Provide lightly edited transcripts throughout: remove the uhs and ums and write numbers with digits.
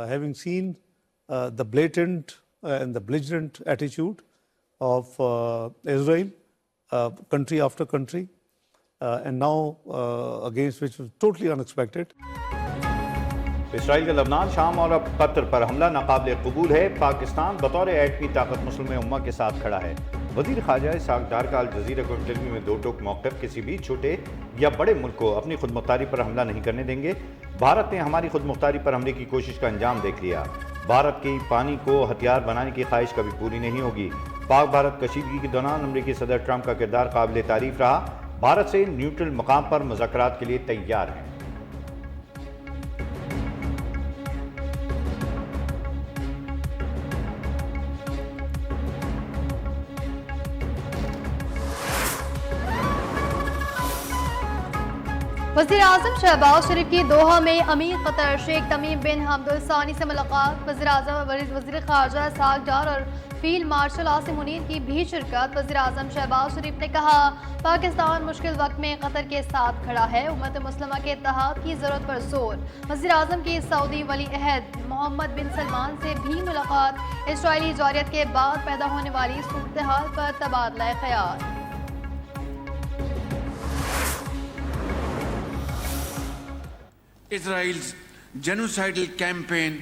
having seen the blatant and the belligerent attitude of Israel, country after country, and now against which was totally unexpected. Israel का लबनान, शाम और अब Qatar पर हमला नाकाबिल कबूल है। पाकिस्तान बतौर एटमी ताकत मुस्लिम उम्मा के साथ खड़ा है। वजीर खारजा इसहाक डार का अल जजीरा को इंटरव्यू में दो टोक मौक़िफ़, किसी भी छोटे या बड़े मुल्क को अपनी खुद मुख्तारी पर हमला नहीं करने देंगे। भारत ने हमारी खुद मुख्तारी पर हमले की कोशिश का अंजाम देख लिया। भारत की पानी को हथियार बनाने की ख्वाहिश कभी पूरी नहीं होगी। पाक भारत कशीदगी के दौरान अमरीकी सदर ट्रंप का किरदार काबिल तारीफ रहा। भारत से न्यूट्रल मकाम पर मुज़ाकरात के लिए तैयार हैं। वज़ीर आज़म शहबाज शरीफ की दोहा में अमीर कतर शेख तमीम बिन हमद अल सानी से मुलाकात। वज़ीर आज़म वज़ीर खारजा इसहाक डार और फील्ड मार्शल आसिम मुनीर की भी शिरकत। वज़ीर आज़म शहबाज शरीफ ने कहा, पाकिस्तान मुश्किल वक्त में कतर के साथ खड़ा है। उम्मत मुस्लिमा के इत्तेहाद की ज़रूरत पर जोर। वज़ीर आज़म की सऊदी वली अहद मोहम्मद बिन सलमान से भी मुलाकात। इसराइली जारियत के बाद पैदा होने वाली सूरत हाल पर तबादला ख्याल। Israel's genocidal campaign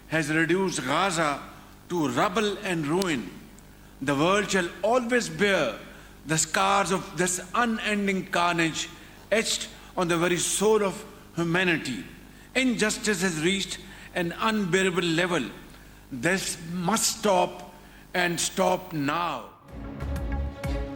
has reduced Gaza to rubble and ruin. The world shall always bear the scars of this unending carnage etched on the very soul of humanity. Injustice has reached an unbearable level. This must stop and stop now.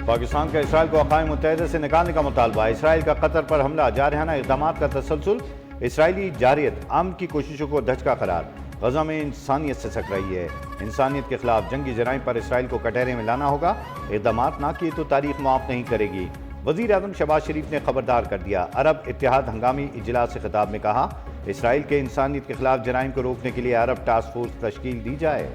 Pakistan का Israel को अक़वाम मुत्तहिदा से निकालने का मुतालबा। Israel का Qatar पर हमला, जारहाना इक़दामात का तसलसल। इसराइली जारियत अमन की कोशिशों को धचका करार। गजा में इंसानियत से सक रही है। इंसानियत के खिलाफ जंगी जराइम पर इसराइल को कटहरे में लाना होगा। इक़दामात ना किए तो तारीख माफ़ नहीं करेगी। वज़ीर आज़म शहबाज शरीफ ने खबरदार कर दिया। अरब इत्तेहाद हंगामी इजलास से खिताब में कहा, इसराइल के इंसानियत के खिलाफ जराइम को रोकने के लिए अरब टास्क फोर्स तश्कील दी जाए।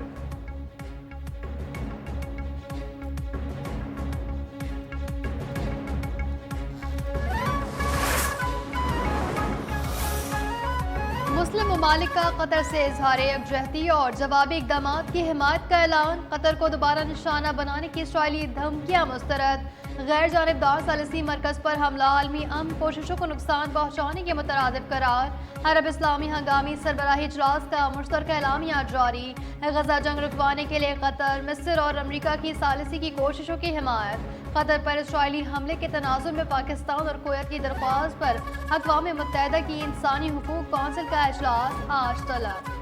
मुस्लिम ममालिक का कतर से इजहार यकजहती और जवाबी इकदाम की हिमायत का ऐलान। कतर को दोबारा निशाना बनाने की इसराइली धमकियां मुस्तरद। गैर जानिबदार सालिसी मरकज पर हमला आलमी अमन कोशिशों को नुकसान पहुँचाने के मुतरादिफ करार। अरब इस्लामी हंगामी सरबराही इजलास का मुश्तरका एलामिया जारी। गजा जंग रुकवाने के लिए कतर, मिस्र और अमरीका की सालिसी की कोशिशों की हिमायत। कतर पर इसराइली हमले के तनाजुर में पाकिस्तान और कुवैत की दरख्वास्त पर अक़वाम मुत्तहिदा की इंसानी हुकूक कौंसिल का इजलास आज तलब।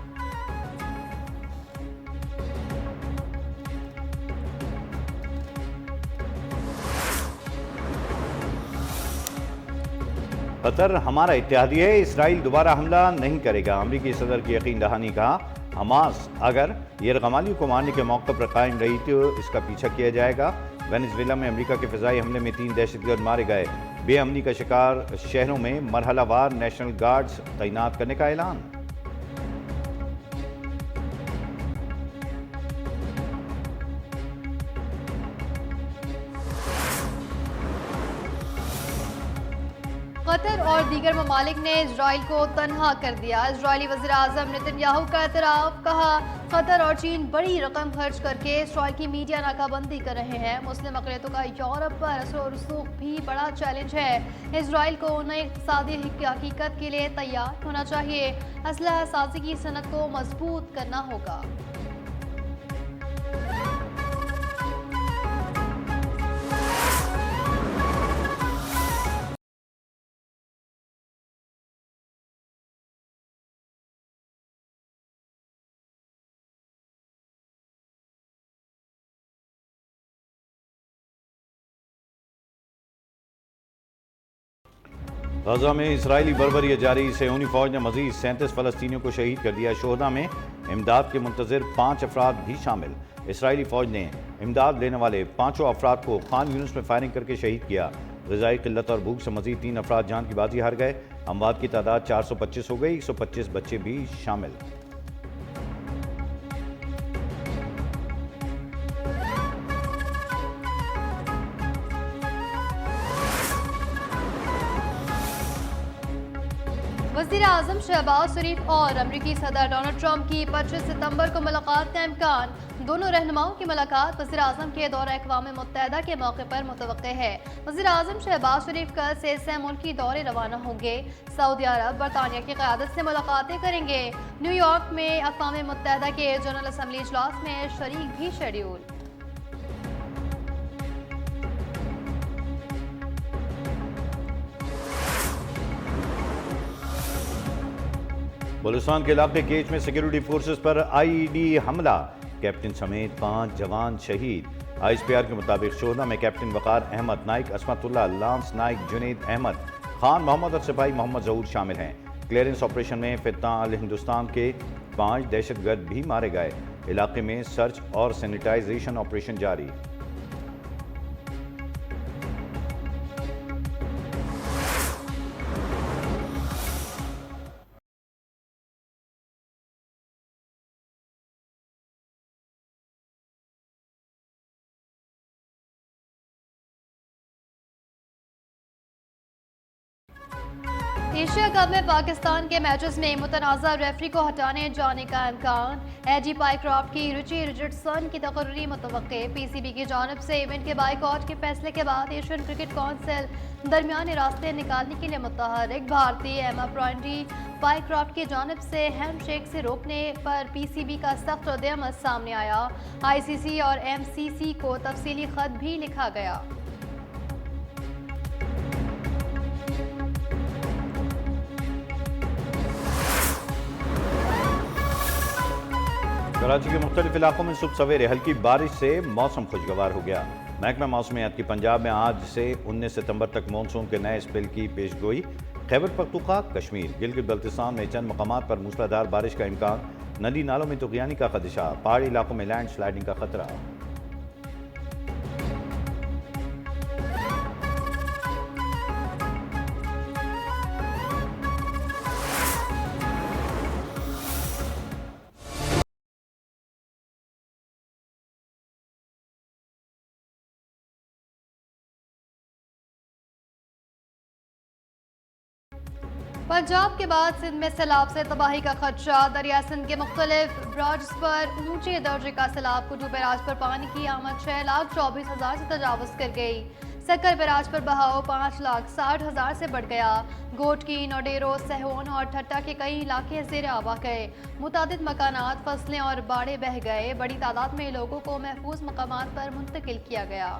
कतर हमारा इत्तेहादी है, इसराइल दोबारा हमला नहीं करेगा। अमरीकी सदर की यकीन दहानी। कहा, हमास अगर यरगमाली को मारने के मौके पर कायम रही तो इसका पीछा किया जाएगा। वेनेजुएला में अमेरिका के फ़िज़ाई हमले में 3 दहशतगर्द मारे गए। बेअमनी का शिकार शहरों में मरहलावार नेशनल गार्ड्स तैनात करने का ऐलान। कतर और दीगर ममालिक ने इसराइल को तनहा कर दिया। इसराइली वज़ीर आज़म नेतन्याहू का एतराफ़। कहा, कतर और चीन बड़ी रकम खर्च करके इसराइल की मीडिया नाकाबंदी कर रहे हैं। मुस्लिम अक़लियतों का यूरोप पर असर और रसूख भी बड़ा चैलेंज है। इसराइल को नई इक़्तिसादी हकीकत के लिए तैयार होना चाहिए। असलहा साज़ी की सनत को मजबूत करना होगा। गजा में इसराइली बर्बरी जारी। सेहूनी फौज ने मजीद 37 फ़लस्तीनियों को शहीद कर दिया। शोहदा में इमदाद के मुंतज़िर 5 अफराद भी शामिल। इसराइली फौज ने इमदाद लेने वाले 5 अफराद को खान यूनिस में फायरिंग करके शहीद किया। ग़िज़ाई क़िल्लत और भूख से मजीद 3 अफराद जान की बाजी हार गए। अमवात की तादाद 425 हो गई। 125 बच्चे भी शामिल। वज़ीर आज़म शहबाज शरीफ और अमरीकी सदर डोनाल्ड ट्रंप की 25 सितंबर को मुलाकात का इम्कान। दोनों रहनुमाओं की मुलाकात वज़ीर आज़म के दौरे अक़वाम मुत्तहिदा के मौके पर मुतवक्के है। वज़ीर आज़म शहबाज शरीफ कल से सह मुल्की दौरे रवाना होंगे। सऊदी अरब बरतानिया की क़यादत से मुलाकातें करेंगे। न्यूयॉर्क में अक़वाम मुत्तहिदा के जनरल असम्बली इजलास में शरीक भी शेड्यूल। बलूचिस्तान के इलाके केच में सिक्योरिटी फोर्सेस पर आईईडी हमला, कैप्टन समेत 5 जवान शहीद। ISPR के मुताबिक शोधा में कैप्टन वकार अहमद, नाइक असमतुल्ला, लांस नाइक जुनैद अहमद, खान मोहम्मद और सिपाही मोहम्मद जहूर शामिल हैं। क्लियरेंस ऑपरेशन में फितना अल हिंदुस्तान के 5 दहशतगर्द भी मारे गए। इलाके में सर्च और सैनिटाइजेशन ऑपरेशन जारी। एशिया कप में पाकिस्तान के मैचेस में मुतनाज़ा रेफरी को हटाने जाने का इम्कान। एजी पाइक्रॉफ्ट की रिची रिचर्डसन की तकर्री मुतवक्के। PCB की जानिब से इवेंट के बाइकआउट के फैसले के बाद एशियन क्रिकेट काउंसिल दरमियानी रास्ते निकालने के लिए मुतहरिक। भारतीय एमा प्राइमरी पाइक्रॉफ्ट की जानिब से हैंडशेक से रोकने पर PCB का सख्त रद्द-ए-अमल सामने आया। ICC और MCC को तफसीली खत भी लिखा गया। कराची के मुख्तलिफ इलाकों में सुबह सवेरे हल्की बारिश से मौसम खुशगवार हो गया। महकमा मौसमियात की पंजाब में आज से 19 सितंबर तक मानसून के नए स्पेल की पेशगोई। खैबर पख्तूनख्वा, कश्मीर, गिलगित बल्तिस्तान में चंद मकामात पर मूसलाधार बारिश का इम्कान। नदी नालों में तुग़यानी का खदशा, पहाड़ी इलाकों में लैंड स्लाइडिंग का खतरा। पंजाब के बाद सिंध में सैलाब से तबाही का खदशा। दरिया सिंध के मुख्तलिफ ब्राड्स पर ऊंचे दर्जे का सैलाब। कुटू बैराज पर पानी की आमद 6,24,000 से तजावुज कर गई। सक्कर बैराज पर बहाव 5,60,000 से बढ़ गया। गोटकी, नोडेरो, सहोन और ठट्टा के कई इलाके ज़ेर आबा गए। मुतादिद मकानात, फसलें और बाड़े बह गए। बड़ी तादाद में लोगों को महफूज मकामात पर मुंतकिल किया गया।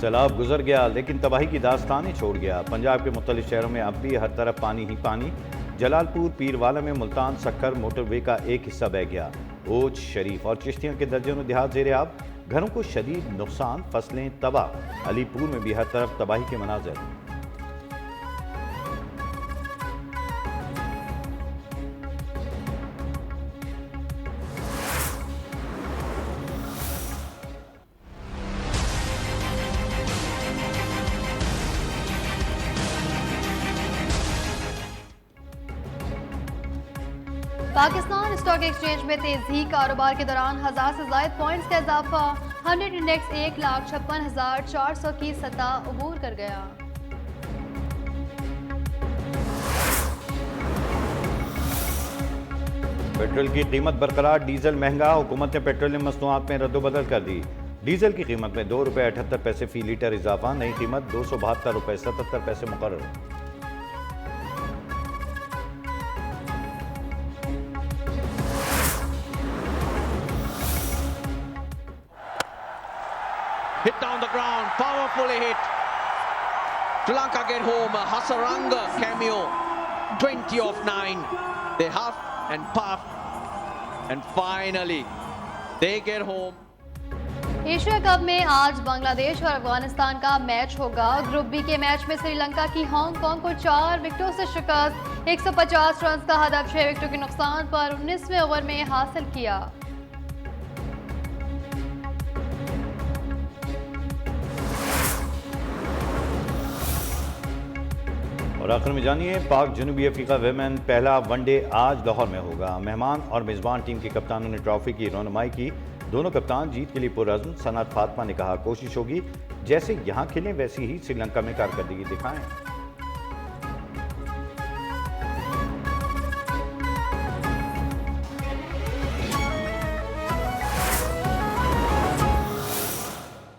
सैलाब गुजर गया लेकिन तबाही की दास्तानें छोड़ गया। पंजाब के मुख्तलिफ शहरों में अब भी हर तरफ पानी ही पानी। जलालपुर, पीरवाला में मुल्तान सक्खर मोटरवे का एक हिस्सा बह गया। ओच, शरीफ और चिश्तियाँ के दर्जनों देहात ज़ेर आब। घरों को शदीद नुकसान, फसलें तबाह। अलीपुर में भी हर तरफ तबाही के मनाजर। पाकिस्तान स्टॉक एक्सचेंज में तेजी। कारोबार के दौरान 1000 से ज़ायद पॉइंट्स का इजाफा। 100 इंडेक्स 1,56,400 की सतह अबूर कर गया। पेट्रोल की कीमत बरकरार, डीजल महंगा। हुकूमत ने पेट्रोलियम मसनूआत में रद्दोबदल कर दी। डीजल की कीमत में ₹2.78 फी लीटर इजाफा। नई कीमत ₹272.77 मुकर्रर। Hit down the ground, powerfully hit. Sri Lanka get home, a Hasaranga cameo, 20 of 9. They huff and puff, and finally they get home. Asia cup में आज बांग्लादेश और अफगानिस्तान का मैच होगा। ग्रुप बी के मैच में श्रीलंका की हांगकांग को 4 विकेटों से शिकस्त। 150 रन का हदफ 6 विकेटों के नुकसान पर 19वें ओवर में हासिल किया। और आखिर में जानिए, पाक जनूबी अफ्रीका वेमेन पहला वनडे आज लाहौर में होगा। मेहमान और मेज़बान टीम के कप्तानों ने ट्रॉफी की रौनमाई की। दोनों कप्तान जीत के लिए पुरअज़्म। सनत फातिमा ने कहा, कोशिश होगी जैसे यहाँ खेलें वैसी ही श्रीलंका में कारकर्दगी दिखाएं।